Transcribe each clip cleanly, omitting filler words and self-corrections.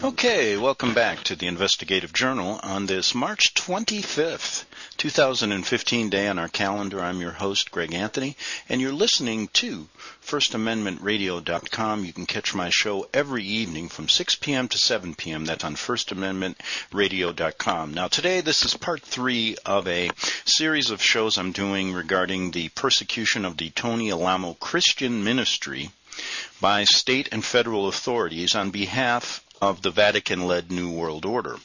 Okay, welcome back to the Investigative Journal on this March 25th, 2015 day on our calendar. I'm your host, Greg Anthony, and you're listening to FirstAmendmentRadio.com. You can catch my show every evening from 6 p.m. to 7 p.m. That's on FirstAmendmentRadio.com. Now, today, this is part 3 of a series of shows I'm doing regarding the persecution of the Tony Alamo Christian Ministry by state and federal authorities on behalf of the Vatican-led New World Order.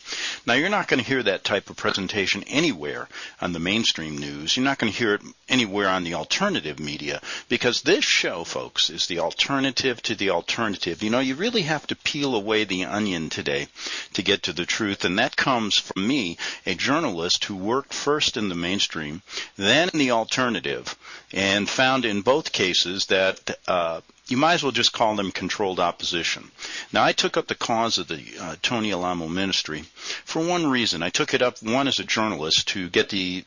Now, you're not going to hear that type of presentation anywhere on the mainstream news. You're not going to hear it anywhere on the alternative media, because this show, folks, is the alternative to the alternative. You know, you really have to peel away the onion today to get to the truth, and that comes from me, a journalist who worked first in the mainstream, then in the alternative, and found in both cases that you might as well just call them controlled opposition. Now, I took up the cause of the Tony Alamo ministry for one reason. I took it up, one, as a journalist to get the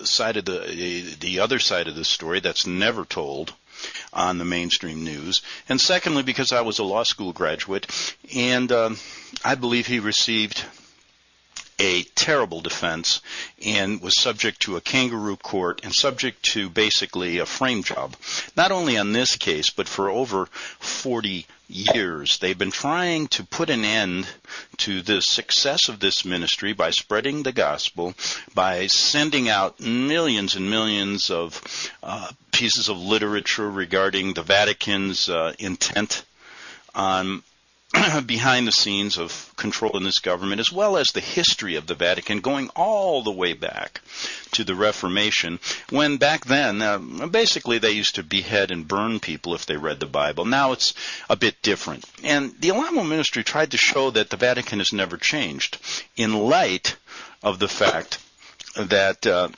side of the other side of the story that's never told on the mainstream news, and secondly, because I was a law school graduate, and I believe he received a terrible defense and was subject to a kangaroo court and subject to basically a frame job. Not only on this case, but for over 40 years. They've been trying to put an end to the success of this ministry by spreading the gospel, by sending out millions and millions of pieces of literature regarding the Vatican's intent on behind the scenes of control in this government, as well as the history of the Vatican going all the way back to the Reformation, when back then, basically they used to behead and burn people if they read the Bible. Now it's a bit different. And the Alamo ministry tried to show that the Vatican has never changed in light of the fact that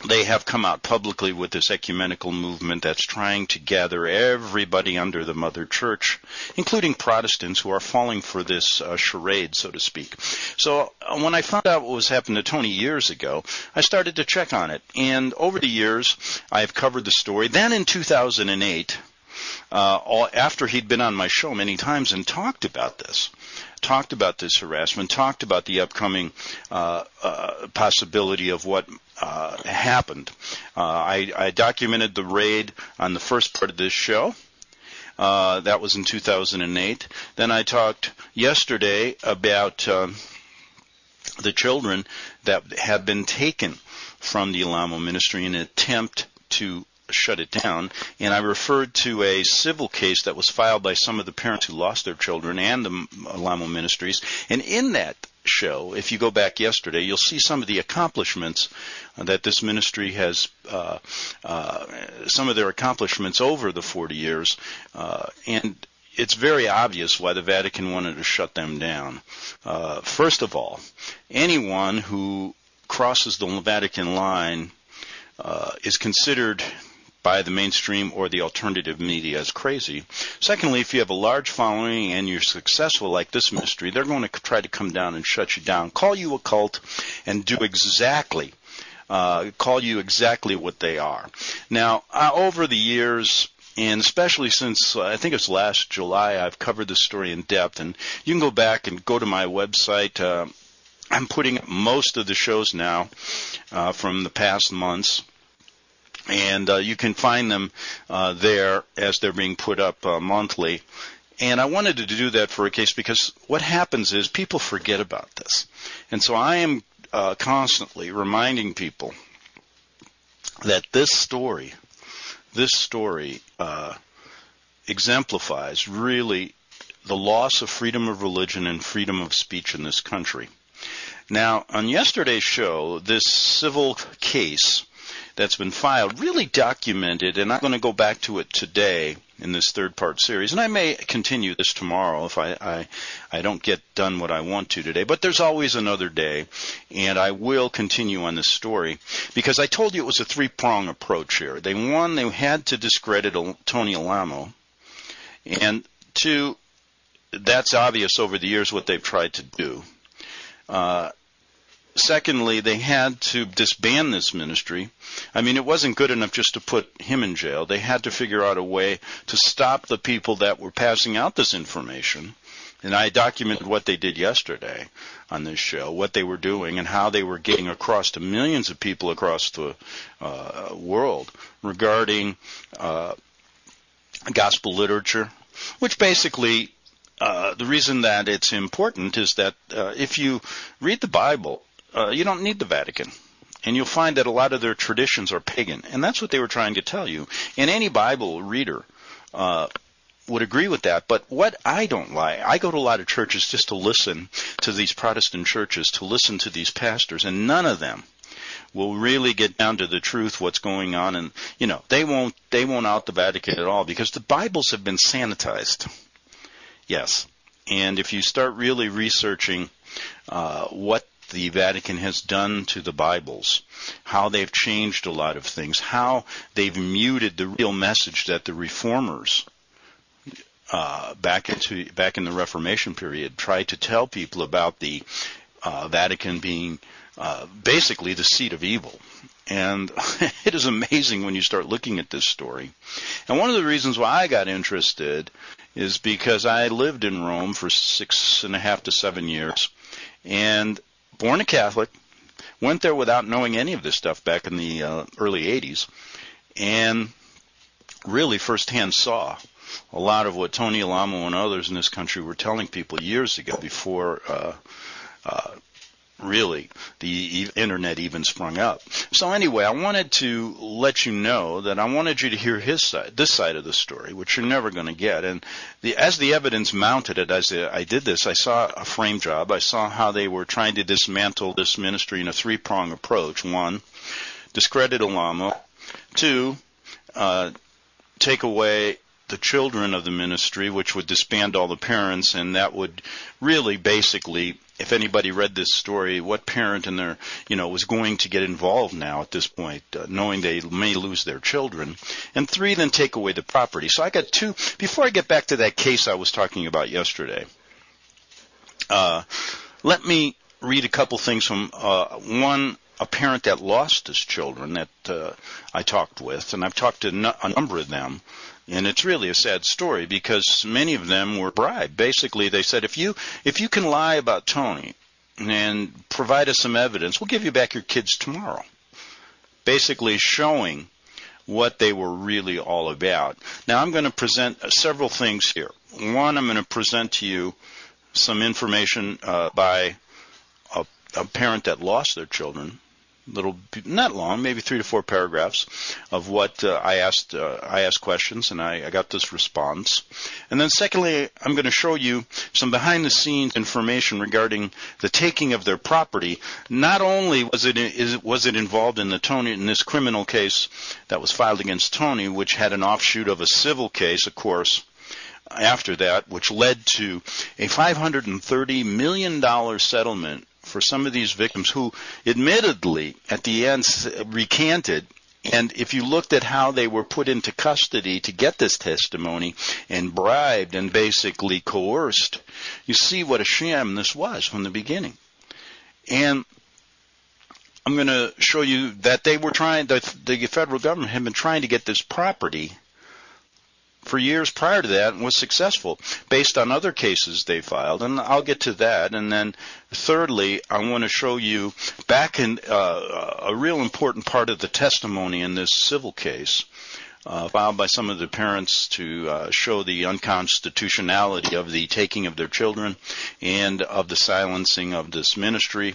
they have come out publicly with this ecumenical movement that's trying to gather everybody under the Mother Church, including Protestants who are falling for this charade, so to speak. So when I found out what was happening to Tony years ago, I started to check on it. And over the years, I've covered the story. Then in 2008, after he'd been on my show many times and talked about this harassment, talked about the upcoming possibility of what happened. I documented the raid on the first part of this show. That was in 2008. Then I talked yesterday about the children that had been taken from the Alamo ministry in an attempt to shut it down, and I referred to a civil case that was filed by some of the parents who lost their children and the Alamo ministries. And in that show, if you go back yesterday, you'll see some of the accomplishments that this ministry has, some of their accomplishments over the 40 years, and it's very obvious why the Vatican wanted to shut them down. First of all, anyone who crosses the Vatican line is considered by the mainstream or the alternative media as crazy. Secondly, if you have a large following and you're successful like this ministry, they're going to try to come down and shut you down, call you a cult, and do exactly what they are. Now, over the years, and especially since I think it's last July, I've covered this story in depth, and you can go back and go to my website. I'm putting up most of the shows now from the past months, and you can find them there as they're being put up monthly. And I wanted to do that for a case because what happens is people forget about this. And so I am constantly reminding people that this story exemplifies really the loss of freedom of religion and freedom of speech in this country. Now, on yesterday's show, this civil case that's been filed really documented, and I'm going to go back to it today in this third-part series, and I may continue this tomorrow if I don't get done what I want to today, but there's always another day, and I will continue on this story, because I told you it was a three-prong approach here. They had to discredit Tony Alamo, and two, that's obvious over the years what they've tried to do. Secondly, they had to disband this ministry. I mean, it wasn't good enough just to put him in jail. They had to figure out a way to stop the people that were passing out this information And I documented what they did yesterday on this show, what they were doing, and how they were getting across to millions of people across the world regarding gospel literature, which basically, the reason that it's important is that if you read the Bible, you don't need the Vatican. And you'll find that a lot of their traditions are pagan. And that's what they were trying to tell you. And any Bible reader would agree with that. But what I don't like, I go to a lot of churches just to listen to these Protestant churches, to listen to these pastors, and none of them will really get down to the truth, what's going on. And, you know, they won't out the Vatican at all because the Bibles have been sanitized. Yes. And if you start really researching what the Vatican has done to the Bibles, how they've changed a lot of things, how they've muted the real message that the reformers back in the Reformation period tried to tell people about the Vatican being basically the seat of evil. And it is amazing when you start looking at this story. And one of the reasons why I got interested is because I lived in Rome for 6.5 to 7 years, and born a Catholic, went there without knowing any of this stuff back in the early 80s, and really firsthand saw a lot of what Tony Alamo and others in this country were telling people years ago before really the internet even sprung up. So anyway, I wanted to let you know that I wanted you to hear his side, this side of the story, which you're never going to get. And as the evidence mounted it, as I did this, I saw a frame job. I saw how they were trying to dismantle this ministry in a three-prong approach. One, discredit Alamo. Two, take away the children of the ministry, which would disband all the parents, and that would really basically, if anybody read this story, what parent in their, was going to get involved now at this point, knowing they may lose their children. And three, then take away the property. So I got two. Before I get back to that case I was talking about yesterday, let me read a couple things from a parent that lost his children that I talked with, and I've talked to a number of them. And it's really a sad story because many of them were bribed. Basically, they said, if you can lie about Tony and provide us some evidence, we'll give you back your kids tomorrow. Basically showing what they were really all about. Now, I'm going to present several things here. One, I'm going to present to you some information by a parent that lost their children. Not long, maybe 3 to 4 paragraphs of what I asked questions, and I got this response. And then secondly, I'm going to show you some behind-the-scenes information regarding the taking of their property. Not only was it involved in this criminal case that was filed against Tony, which had an offshoot of a civil case, of course, after that, which led to a $530 million settlement for some of these victims who admittedly at the end recanted. And if you looked at how they were put into custody to get this testimony and bribed and basically coerced, you see what a sham this was from the beginning. And I'm going to show you that the federal government had been trying to get this property for years prior to that and was successful based on other cases they filed, and I'll get to that. And then thirdly, I want to show you back in a real important part of the testimony in this civil case filed by some of the parents to show the unconstitutionality of the taking of their children and of the silencing of this ministry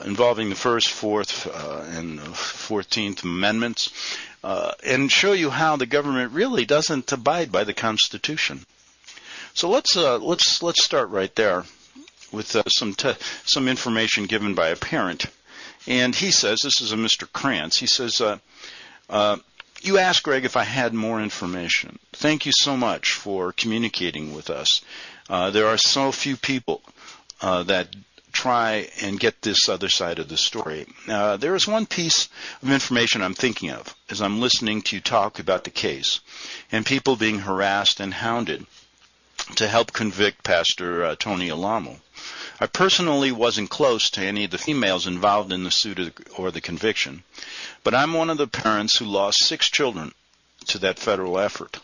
involving the First, Fourth, and 14th Amendments. And show you how the government really doesn't abide by the Constitution. So let's start right there with some information given by a parent. And he says, this is a Mr. Krantz. He says, you asked Greg if I had more information. Thank you so much for communicating with us. There are so few people that try and get this other side of the story. There is one piece of information I'm thinking of as I'm listening to you talk about the case and people being harassed and hounded to help convict Pastor Tony Alamo. I personally wasn't close to any of the females involved in the suit or the conviction, but I'm one of the parents who lost 6 children to that federal effort.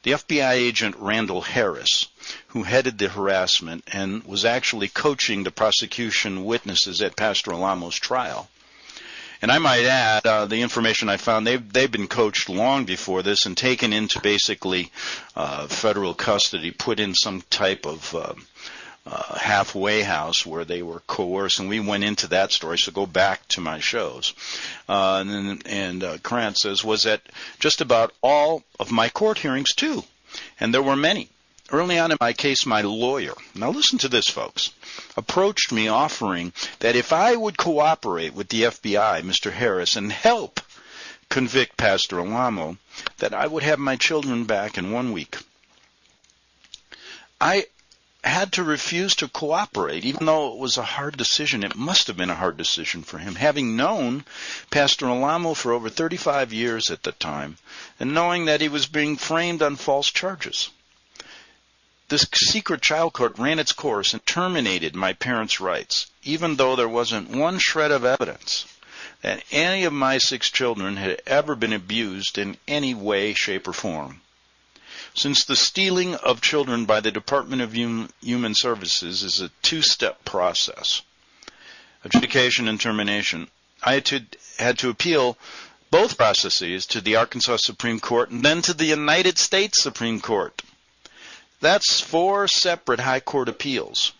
The FBI agent Randall Harris who headed the harassment and was actually coaching the prosecution witnesses at Pastor Alamo's trial. And I might add, the information I found, they've been coached long before this and taken into basically federal custody, put in some type of halfway house where they were coerced, and we went into that story, so go back to my shows. And Krantz says, was at just about all of my court hearings too, and there were many. Early on in my case, my lawyer, now listen to this, folks, approached me offering that if I would cooperate with the FBI, Mr. Harris, and help convict Pastor Alamo, that I would have my children back in 1 week. I had to refuse to cooperate, even though it was a hard decision. It must have been a hard decision for him, having known Pastor Alamo for over 35 years at the time, and knowing that he was being framed on false charges. This secret child court ran its course and terminated my parents' rights, even though there wasn't one shred of evidence that any of my 6 children had ever been abused in any way, shape, or form. Since the stealing of children by the Department of Human Services is a 2-step process, adjudication and termination, I had to appeal both processes to the Arkansas Supreme Court and then to the United States Supreme Court. That's 4 separate high court appeals.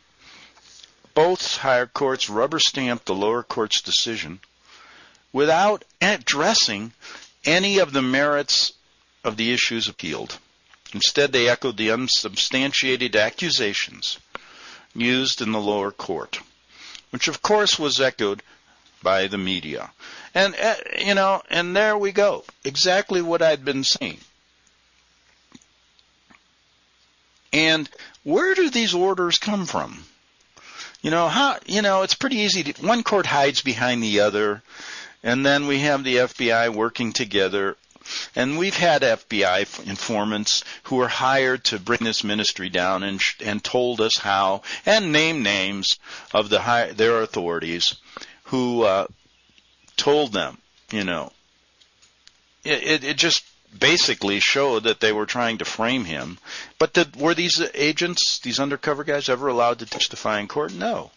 Both higher courts rubber-stamped the lower court's decision without addressing any of the merits of the issues appealed. Instead, they echoed the unsubstantiated accusations used in the lower court, which of course was echoed by the media. And, and there we go. Exactly what I'd been saying. And where do these orders come from? It's pretty easy. One court hides behind the other, and then we have the FBI working together. And we've had FBI informants who were hired to bring this ministry down and told us how, and named names of their authorities who told them, It just basically showed that they were trying to frame him. But were these agents, these undercover guys, ever allowed to testify in court? No.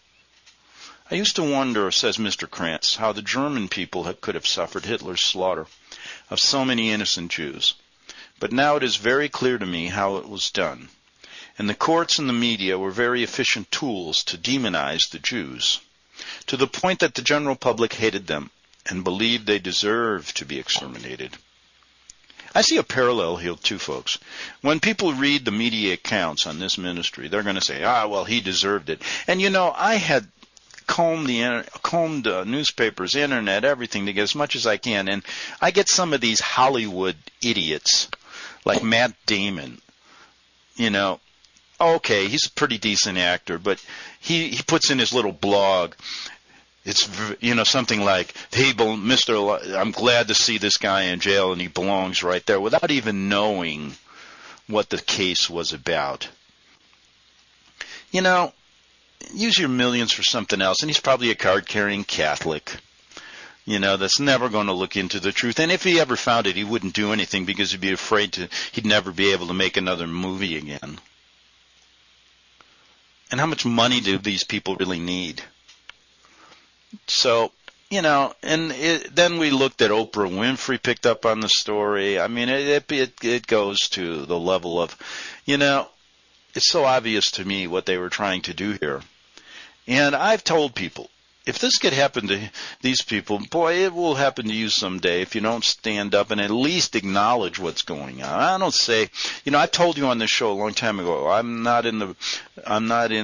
I used to wonder, says Mr. Krantz, how the German people could have suffered Hitler's slaughter of so many innocent Jews. But now it is very clear to me how it was done. And the courts and the media were very efficient tools to demonize the Jews, to the point that the general public hated them and believed they deserved to be exterminated. I see a parallel here too, folks. When people read the media accounts on this ministry, they're going to say, well, he deserved it. And I had combed newspapers, internet, everything to get as much as I can. And I get some of these Hollywood idiots like Matt Damon. Okay, he's a pretty decent actor, but he puts in his little blog, it's, something like, hey, I'm glad to see this guy in jail and he belongs right there, without even knowing what the case was about. Use your millions for something else. And he's probably a card-carrying Catholic, that's never going to look into the truth. And if he ever found it, he wouldn't do anything because he'd be afraid he'd never be able to make another movie again. And how much money do these people really need? So, then we looked at Oprah Winfrey, picked up on the story. I mean, it goes to the level of, it's so obvious to me what they were trying to do here. And I've told people, if this could happen to these people, boy, it will happen to you someday if you don't stand up and at least acknowledge what's going on. I don't say, I've told you on this show a long time ago, I'm not in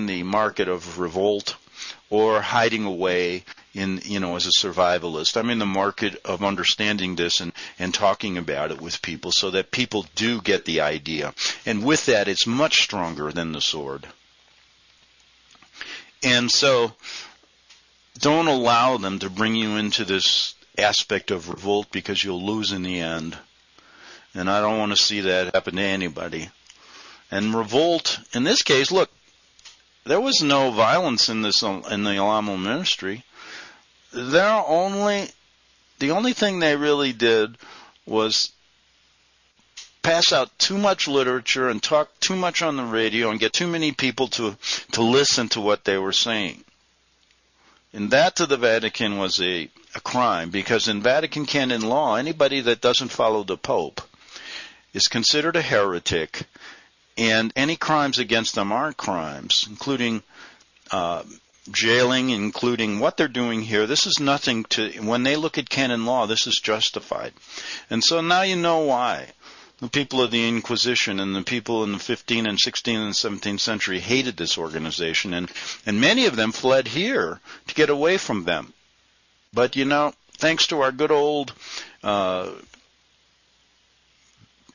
the market of revolt or hiding away as a survivalist. I'm in the market of understanding this and talking about it with people so that people do get the idea. And with that, it's much stronger than the sword. And so don't allow them to bring you into this aspect of revolt because you'll lose in the end. And I don't want to see that happen to anybody. And revolt, in this case, look, there was no violence in the Alamo ministry. The only thing they really did was pass out too much literature and talk too much on the radio and get too many people to listen to what they were saying. And that to the Vatican was a crime, because in Vatican canon law, anybody that doesn't follow the Pope is considered a heretic, and any crimes against them are crimes, including jailing, including what they're doing here. This is nothing to, when they look at canon law, this is justified. And so now you know why the people of the Inquisition and the people in the 15th and 16th and 17th century hated this organization, and many of them fled here to get away from them. But, thanks to our good old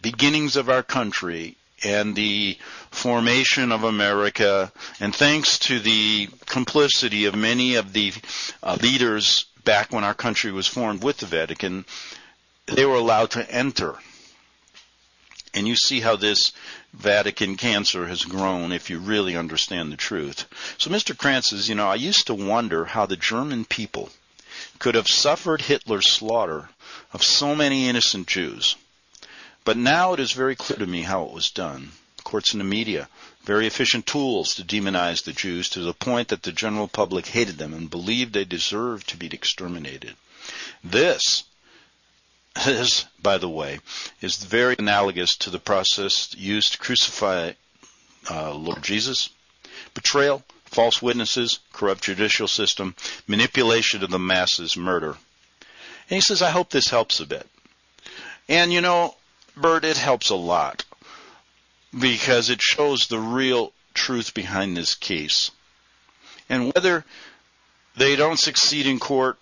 beginnings of our country and the formation of America, and thanks to the complicity of many of the leaders back when our country was formed with the Vatican, they were allowed to enter. And you see how this Vatican cancer has grown if you really understand the truth. So Mr. Krantz says, I used to wonder how the German people could have suffered Hitler's slaughter of so many innocent Jews. But now it is very clear to me how it was done. The courts and the media, very efficient tools to demonize the Jews to the point that the general public hated them and believed they deserved to be exterminated. This, by the way, is very analogous to the process used to crucify Lord Jesus. Betrayal, false witnesses, corrupt judicial system, manipulation of the masses, murder. And he says, I hope this helps a bit. And Bert, it helps a lot, because it shows the real truth behind this case. And whether they don't succeed in court,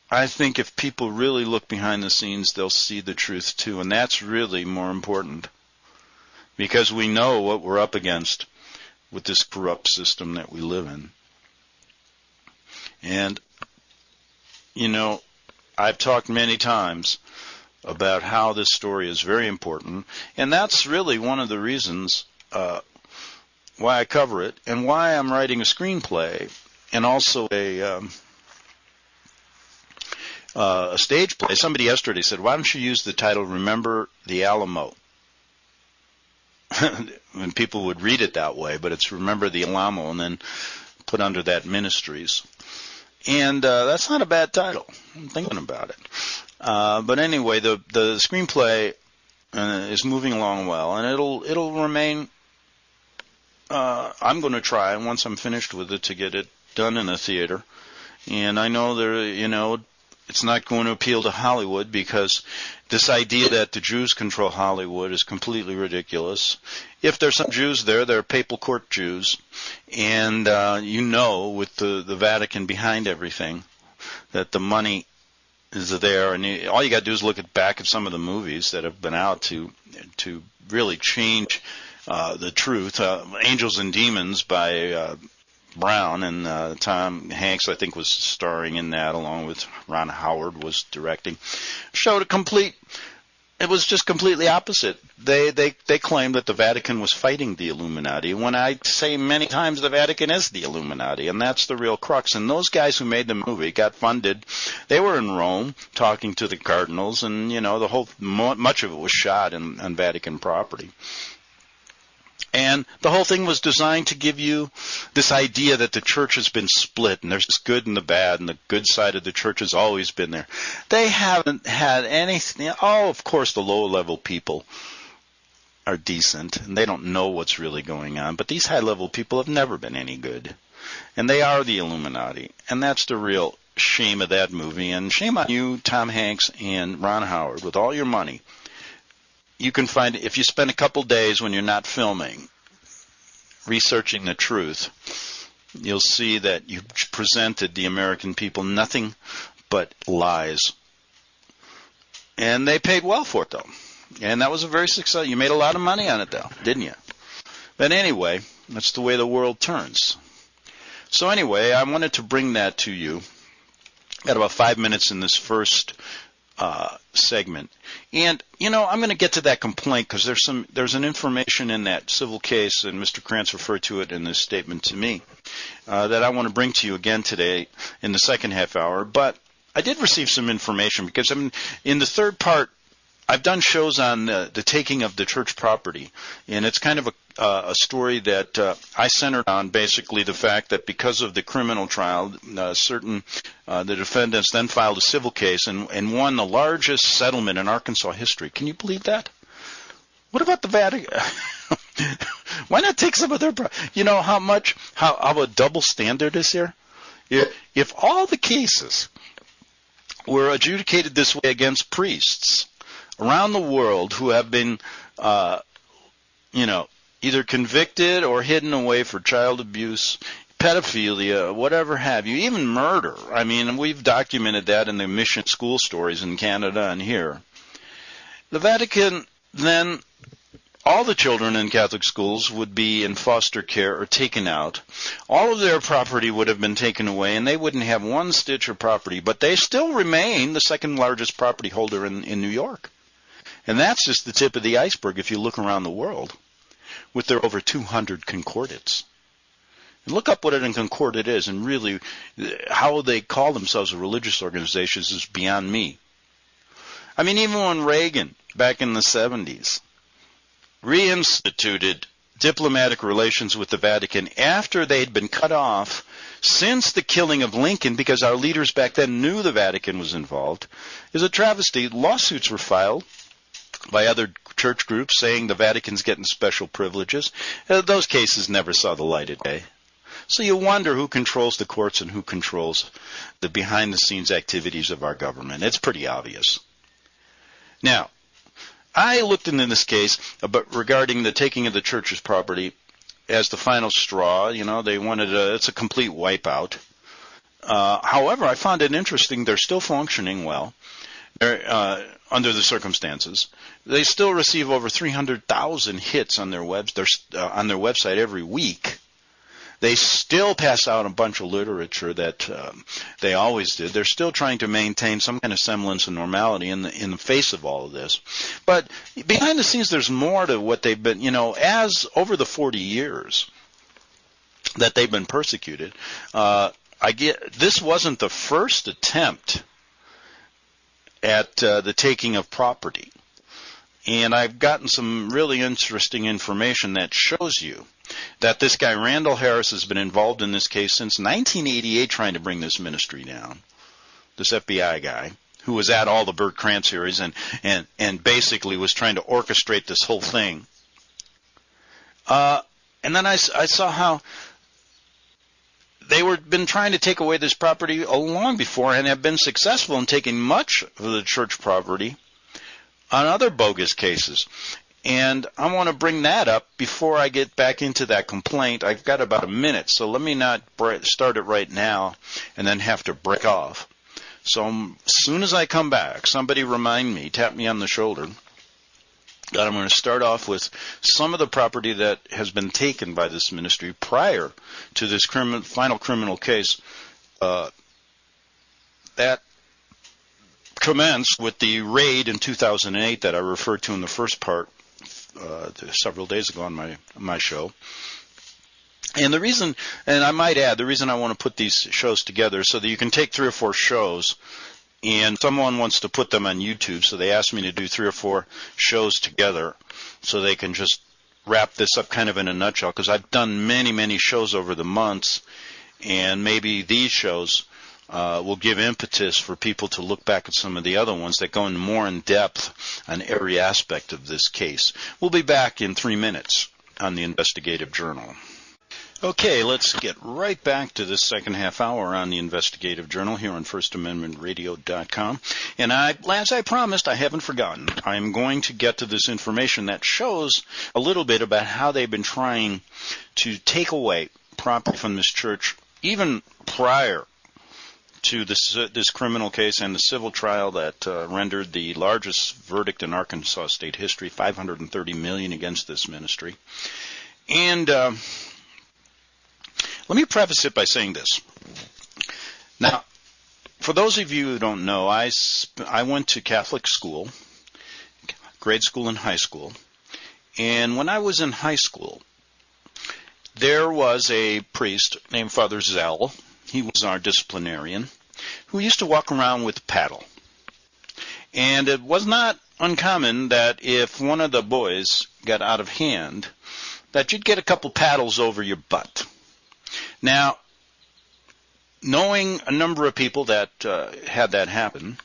I think if people really look behind the scenes, they'll see the truth too. And that's really more important, because we know what we're up against with this corrupt system that we live in. And, I've talked many times about how this story is very important, and that's really one of the reasons why I cover it, and why I'm writing a screenplay and also a stage play. Somebody yesterday said, why don't you use the title Remember the Alamo? And people would read it that way, but it's Remember the Alamo, and then put under that Ministries. And that's not a bad title. I'm thinking about it. But anyway, the screenplay is moving along well, and it'll remain. I'm going to try, once I'm finished with it, to get it done in a theater. And I know it's not going to appeal to Hollywood, because this idea that the Jews control Hollywood is completely ridiculous. If there's some Jews there, they're papal court Jews, and with the Vatican behind everything, that the money is there, and all you got to do is look back at some of the movies that have been out to really change the truth. Angels and Demons by Brown, and Tom Hanks, I think, was starring in that, along with Ron Howard was directing. Showed it was just completely opposite. They claimed that the Vatican was fighting the Illuminati, when I say many times the Vatican is the Illuminati, and that's the real crux. And those guys who made the movie got funded. They were in Rome talking to the cardinals, and much of it was shot on Vatican property. And the whole thing was designed to give you this idea that the church has been split, and there's this good and the bad, and the good side of the church has always been there. They haven't had anything. Oh, of course, the low-level people are decent, and they don't know what's really going on. But these high-level people have never been any good. And they are the Illuminati. And that's the real shame of that movie. And shame on you, Tom Hanks and Ron Howard, with all your money. You can find, if you spend a couple days when you're not filming, researching the truth, you'll see that you presented the American people nothing but lies. And they paid well for it, though. And that was a very successful. You made a lot of money on it, though, didn't you? But anyway, that's the way the world turns. So anyway, I wanted to bring that to you. Got about 5 minutes in this first segment. And, I'm going to get to that complaint, because there's an information in that civil case, and Mr. Krantz referred to it in this statement to me, that I want to bring to you again today in the second half hour. But I did receive some information, because in the third part, I've done shows on the taking of the church property, and it's kind of a story that I centered on basically the fact that because of the criminal trial, the defendants then filed a civil case and won the largest settlement in Arkansas history. Can you believe that? What about the Vatican? Why not take some of their property? You know how a double standard is here? If all the cases were adjudicated this way against priests around the world who have been, either convicted or hidden away for child abuse, pedophilia, whatever have you, even murder. I mean, we've documented that in the mission school stories in Canada and here. The Vatican then, all the children in Catholic schools would be in foster care or taken out. All of their property would have been taken away, and they wouldn't have one stitch of property, but they still remain the second largest property holder in New York. And that's just the tip of the iceberg if you look around the world with their over 200 concordats. And look up what a concordat is, and really how they call themselves a religious organization is beyond me. I mean, even when Reagan, back in the 70s, reinstituted diplomatic relations with the Vatican after they'd been cut off since the killing of Lincoln, because our leaders back then knew the Vatican was involved, is a travesty. Lawsuits were filed by other church groups saying the Vatican's getting special privileges. Those cases never saw the light of day. So you wonder who controls the courts and who controls the behind-the-scenes activities of our government. It's pretty obvious. Now, I looked into this case regarding the taking of the church's property as the final straw. You know, they wanted it's a complete wipeout. However, I found it interesting. They're still functioning well under the circumstances. They still receive over 300,000 hits on their website every week. They still pass out a bunch of literature that they always did. They're still trying to maintain some kind of semblance of normality in the face of all of this. But behind the scenes, there's more to what they've been, as over the 40 years that they've been persecuted. This wasn't the first attempt at the taking of property. And I've gotten some really interesting information that shows you that this guy, Randall Harris, has been involved in this case since 1988 trying to bring this ministry down, this FBI guy who was at all the Burt Krantz hearings and basically was trying to orchestrate this whole thing. And then I saw how they been trying to take away this property long before and have been successful in taking much of the church property on other bogus cases. And I want to bring that up before I get back into that complaint. I've got about a minute, so let me not start it right now and then have to break off. So as soon as I come back, somebody remind me, tap me on the shoulder, that I'm going to start off with some of the property that has been taken by this ministry prior to this final criminal case that commenced with the raid in 2008 that I referred to in the first part several days ago on my show. And the reason, and I might add, the reason I want to put these shows together so that you can take 3 or 4 shows, and someone wants to put them on YouTube, so they asked me to do 3 or 4 shows together so they can just wrap this up kind of in a nutshell, because I've done many, many shows over the months, and maybe these shows will give impetus for people to look back at some of the other ones that go in more in depth on every aspect of this case. We'll be back in 3 minutes on the Investigative Journal. Okay, let's get right back to this second half hour on the Investigative Journal here on FirstAmendmentRadio.com. And as I promised, I haven't forgotten. I'm going to get to this information that shows a little bit about how they've been trying to take away property from this church even prior to this criminal case and the civil trial that rendered the largest verdict in Arkansas state history, $530 million against this ministry. And let me preface it by saying this. Now, for those of you who don't know, I went to Catholic school, grade school and high school. And when I was in high school, there was a priest named Father Zell. He was our disciplinarian, who used to walk around with a paddle. And it was not uncommon that if one of the boys got out of hand, that you'd get a couple paddles over your butt. Now, knowing a number of people that had that happen,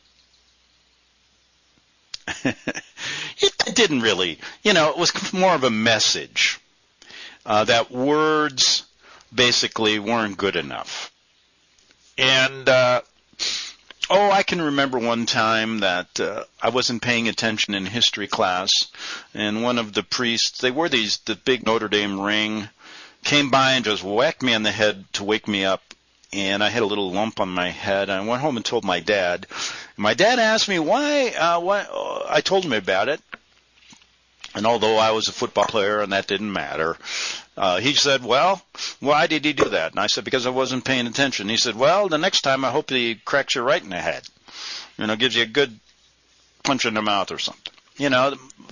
it didn't really, it was more of a message that words basically weren't good enough. And, I can remember one time that I wasn't paying attention in history class, and one of the priests, they wore the big Notre Dame ring, came by and just whacked me on the head to wake me up, and I had a little lump on my head. I went home and told my dad. My dad asked me why I told him about it, and although I was a football player and that didn't matter, he said, well, why did he do that? And I said, because I wasn't paying attention. He said, well, the next time I hope he cracks you right in the head. Gives you a good punch in the mouth or something.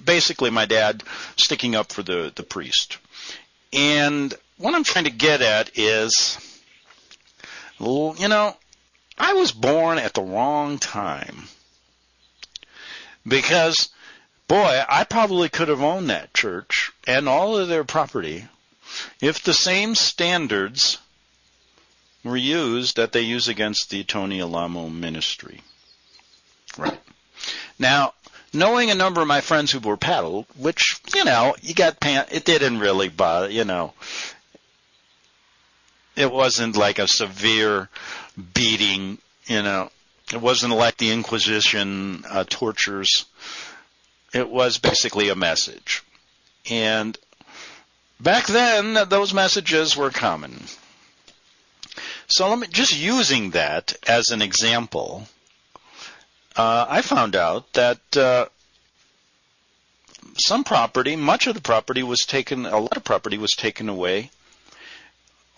Basically my dad sticking up for the priest. And what I'm trying to get at is, I was born at the wrong time. Because, boy, I probably could have owned that church and all of their property if the same standards were used that they use against the Tony Alamo ministry. Right. Now, knowing a number of my friends who were paddled, which, you got it didn't really bother, it wasn't like a severe beating, it wasn't like the Inquisition tortures. It was basically a message. And back then, those messages were common. So just using that as an example, I found out that some property, much of the property was taken, a lot of property was taken away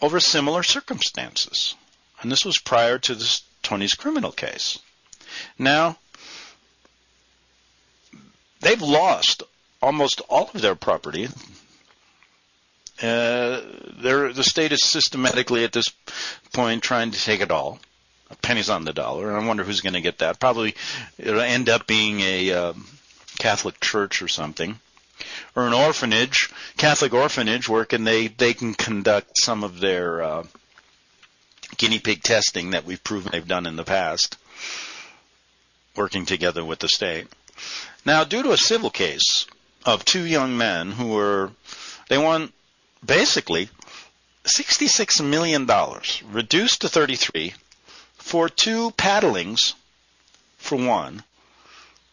over similar circumstances. And this was prior to Tony's criminal case. Now, they've lost almost all of their property. The state is systematically at this point trying to take it all. Pennies on the dollar. And I wonder who's going to get that. Probably it'll end up being a Catholic church or something. Or an orphanage, Catholic orphanage, where they can conduct some of their guinea pig testing that we've proven they've done in the past, working together with the state. Now, due to a civil case of two young men they won basically $66 million, reduced to 33, for two paddlings for one,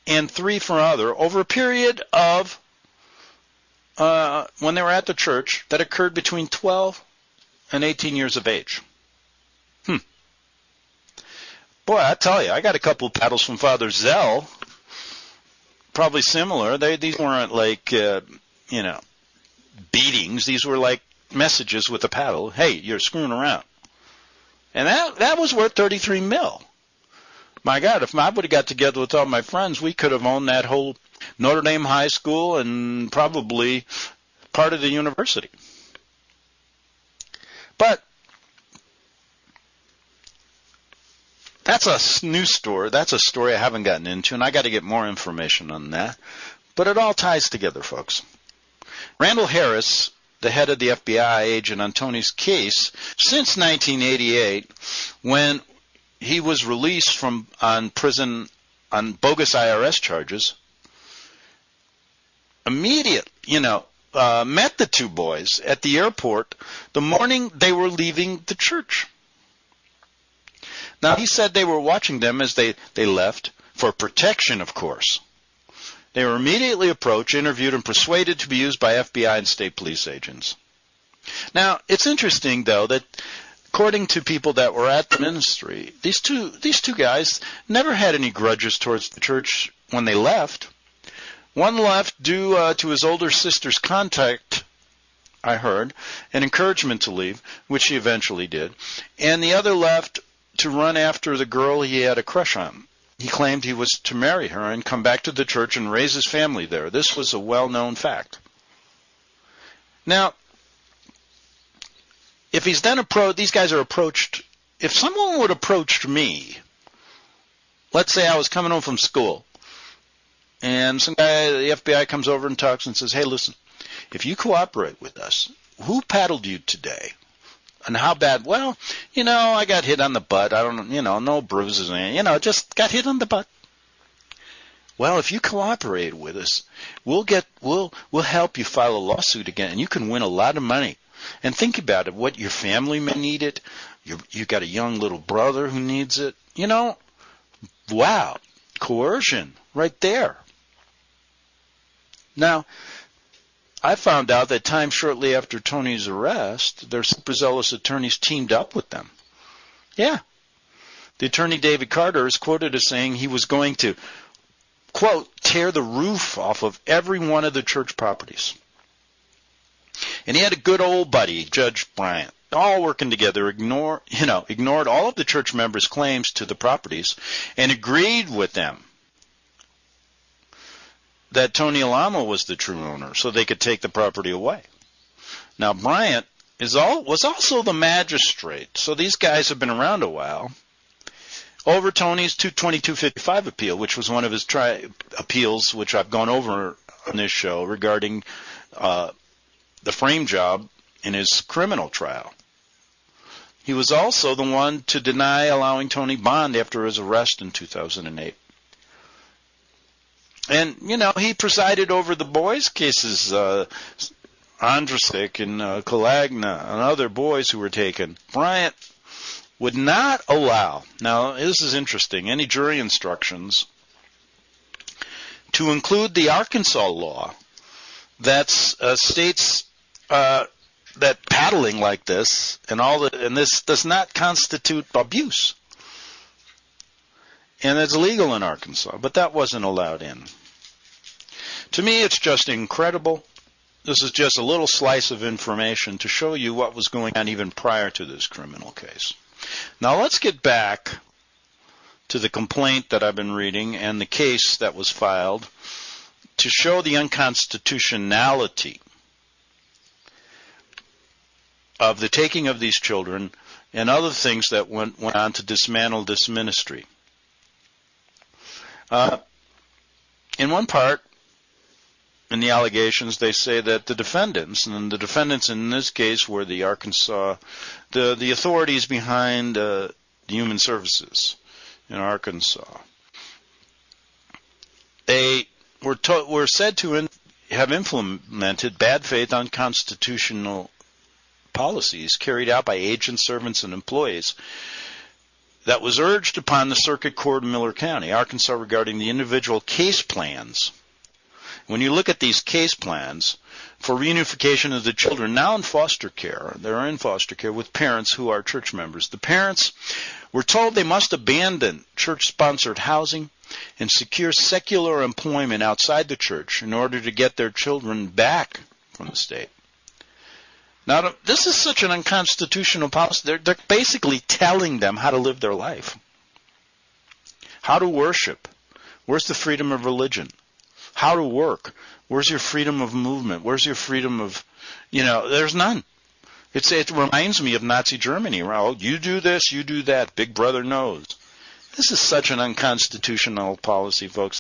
and 3 for other, over a period of when they were at the church that occurred between 12 and 18 years of age. Boy, I tell you, I got a couple of paddles from Father Zell, probably similar. These weren't like, beatings. These were like messages with a paddle. Hey, you're screwing around. And that was worth 33 mil. My God, if I would have got together with all my friends, we could have owned that whole Notre Dame High School and probably part of the university. But that's a news story. That's a story I haven't gotten into, and I got to get more information on that. But it all ties together, folks. Randall Harris, the head of the FBI agent on Tony's case since 1988, when he was released from prison on bogus IRS charges, immediately, met the two boys at the airport the morning they were leaving the church. Now, he said they were watching them as they left for protection, of course. They were immediately approached, interviewed, and persuaded to be used by FBI and state police agents. Now, it's interesting, though, that according to people that were at the ministry, these two guys never had any grudges towards the church when they left. One left due to his older sister's contact, I heard, and encouragement to leave, which he eventually did. And the other left to run after the girl he had a crush on. He claimed he was to marry her and come back to the church and raise his family there. This was a well-known fact. Now, if he's then these guys are approached, if someone would approach me, let's say I was coming home from school, And some guy, the FBI comes over and talks and says, hey, listen, if you cooperate with us, who paddled you today? And how bad? Well, I got hit on the butt. I don't, no bruises, just got hit on the butt. Well, if you cooperate with us, we'll help you file a lawsuit again, and you can win a lot of money. And think about it, what your family may need it. You got a young little brother who needs it. Wow, coercion right there. Now, I found out that time shortly after Tony's arrest, their superzealous attorneys teamed up with them. Yeah. The attorney David Carter is quoted as saying he was going to, quote, tear the roof off of every one of the church properties. And he had a good old buddy, Judge Bryant, all working together, ignored all of the church members' claims to the properties and agreed with them that Tony Alamo was the true owner so they could take the property away. Now, Bryant was also the magistrate, so these guys have been around a while, over Tony's 2255 appeal, which was one of his appeals, which I've gone over on this show regarding the frame job in his criminal trial. He was also the one to deny allowing Tony bond after his arrest in 2008. And, he presided over the boys' cases, Andrasik and Kalagna and other boys who were taken. Bryant would not allow, now this is interesting, any jury instructions to include the Arkansas law that states that paddling like this and this does not constitute abuse. And it's legal in Arkansas, but that wasn't allowed in. To me, it's just incredible. This is just a little slice of information to show you what was going on even prior to this criminal case. Now let's get back to the complaint that I've been reading and the case that was filed to show the unconstitutionality of the taking of these children and other things that went on to dismantle this ministry. In one part, in the allegations, they say that the defendants, and the defendants in this case were the Arkansas, the authorities behind the Human Services in Arkansas. They were said to have implemented bad faith unconstitutional policies carried out by agents, servants, and employees that was urged upon the Circuit Court of Miller County, Arkansas, regarding the individual case plans. When you look at these case plans for reunification of the children now in foster care, they're in foster care with parents who are church members. The parents were told they must abandon church-sponsored housing and secure secular employment outside the church in order to get their children back from the state. Now, this is such an unconstitutional policy. They're basically telling them how to live their life, how to worship. Where's the freedom of religion? How to work. Where's your freedom of movement? Where's your freedom of, there's none. It reminds me of Nazi Germany. Oh, you do this, you do that. Big brother knows. This is such an unconstitutional policy, folks.